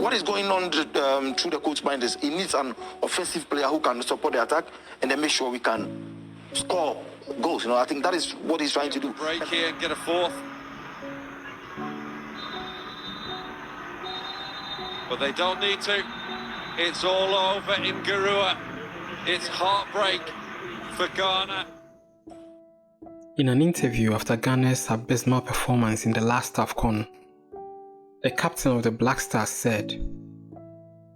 what is going on through the coach's mind is he needs an offensive player who can support the attack and then make sure we can score goals. I think that is what he's trying to do. Break here and get a fourth. But they don't need to. It's all over in Garua. It's heartbreak for Ghana. In an interview after Ghana's abysmal performance in the last AFCON, the captain of the Black Stars said,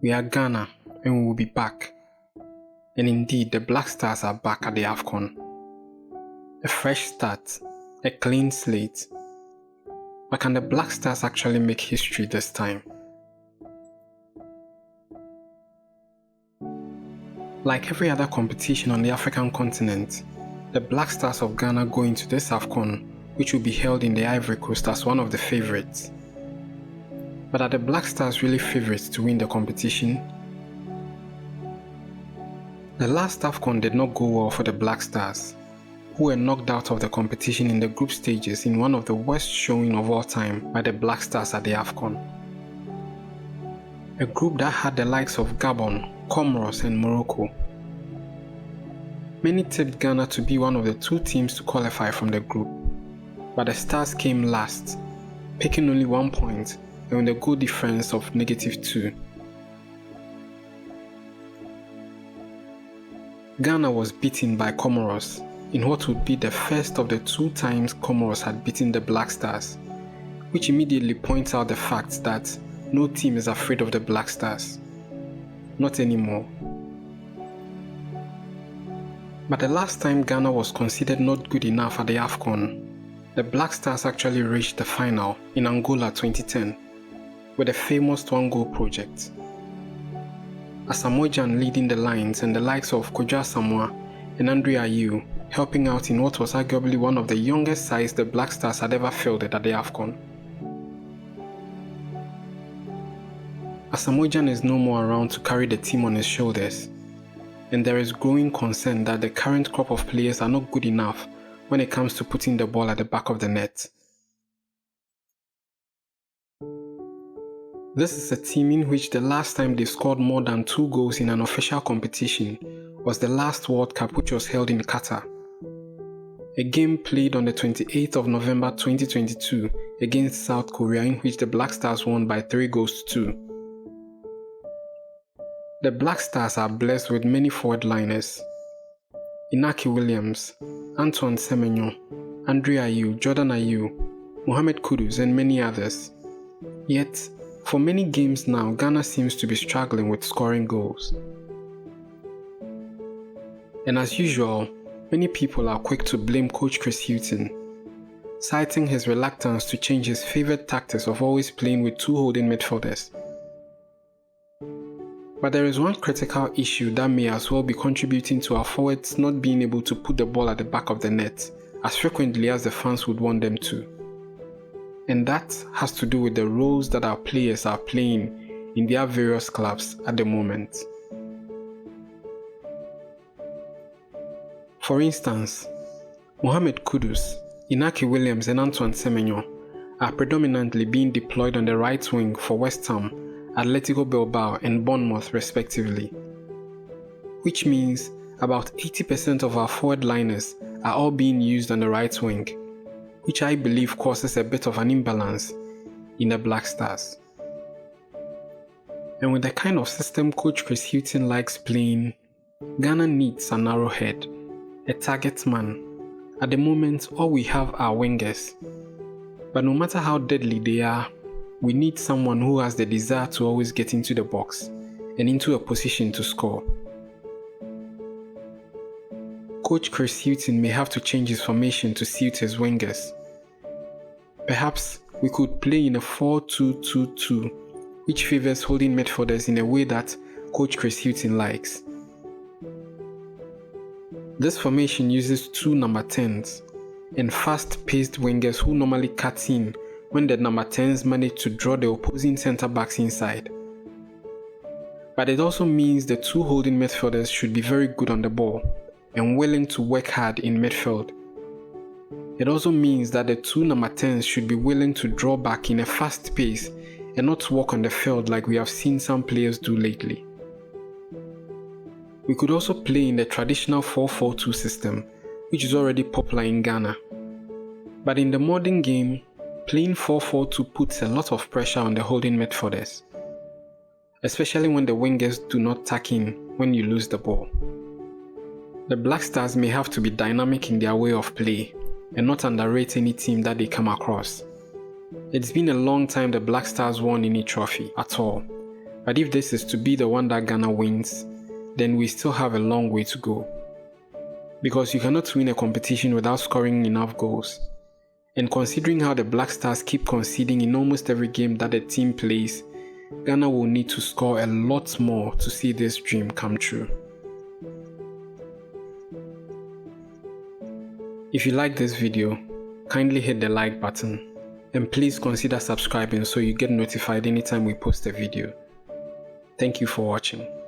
"We are Ghana and we will be back." And indeed, the Black Stars are back at the AFCON. A fresh start, a clean slate. But can the Black Stars actually make history this time? Like every other competition on the African continent, the Black Stars of Ghana go into this AFCON, which will be held in the Ivory Coast, as one of the favourites. But are the Black Stars really favourites to win the competition? The last AFCON did not go well for the Black Stars, who were knocked out of the competition in the group stages in one of the worst showing of all time by the Black Stars at the AFCON. A group that had the likes of Gabon, Comoros and Morocco. Many tipped Ghana to be one of the two teams to qualify from the group, but the Stars came last, picking only 1 point and with a goal difference of -2. Ghana was beaten by Comoros in what would be the first of the 2 times Comoros had beaten the Black Stars, which immediately points out the fact that no team is afraid of the Black Stars. Not anymore. But the last time Ghana was considered not good enough at the AFCON, the Black Stars actually reached the final in Angola 2010 with the famous one-goal project. Asamoah Gyan leading the lines and the likes of Kwadwo Asamoah and Andre Ayew helping out in what was arguably one of the youngest sides the Black Stars had ever fielded at the AFCON. Asamoah Gyan is no more around to carry the team on his shoulders, and there is growing concern that the current crop of players are not good enough when it comes to putting the ball at the back of the net. This is a team in which the last time they scored more than 2 goals in an official competition was the last World Cup, which was held in Qatar. A game played on the 28th of November 2022 against South Korea, in which the Black Stars won by 3-2. The Black Stars are blessed with many forward liners: Inaki Williams, Antoine Semenyo, Andre Ayew, Jordan Ayew, Mohamed Kudus and many others. Yet, for many games now, Ghana seems to be struggling with scoring goals. And as usual, many people are quick to blame Coach Chris Hughton, citing his reluctance to change his favourite tactics of always playing with 2 holding midfielders. But there is one critical issue that may as well be contributing to our forwards not being able to put the ball at the back of the net as frequently as the fans would want them to. And that has to do with the roles that our players are playing in their various clubs at the moment. For instance, Mohamed Kudus, Inaki Williams and Antoine Semenyo are predominantly being deployed on the right wing for West Ham, Atletico Bilbao and Bournemouth respectively, which means about 80% of our forward liners are all being used on the right wing, which I believe causes a bit of an imbalance in the Black Stars. And with the kind of system Coach Chris Hughton likes playing, Ghana needs an arrowhead, a target man. At the moment, all we have are wingers, but no matter how deadly they are, we need someone who has the desire to always get into the box and into a position to score. Coach Chris Hughton may have to change his formation to suit his wingers. Perhaps we could play in a 4-2-2-2, which favours holding midfielders in a way that Coach Chris Hughton likes. This formation uses 2 number 10s and fast-paced wingers who normally cut in when the number 10s manage to draw the opposing centre-backs inside. But it also means the 2 holding midfielders should be very good on the ball and willing to work hard in midfield. It also means that the 2 number 10s should be willing to draw back in a fast pace and not walk on the field like we have seen some players do lately. We could also play in the traditional 4-4-2 system, which is already popular in Ghana. But in the modern game, playing 4-4-2 puts a lot of pressure on the holding midfielders, especially when the wingers do not tack in when you lose the ball. The Black Stars may have to be dynamic in their way of play and not underrate any team that they come across. It's been a long time the Black Stars won any trophy at all, but if this is to be the one that Ghana wins, then we still have a long way to go. Because you cannot win a competition without scoring enough goals. And considering how the Black Stars keep conceding in almost every game that the team plays, Ghana will need to score a lot more to see this dream come true. If you like this video, kindly hit the like button, and please consider subscribing so you get notified anytime we post a video. Thank you for watching.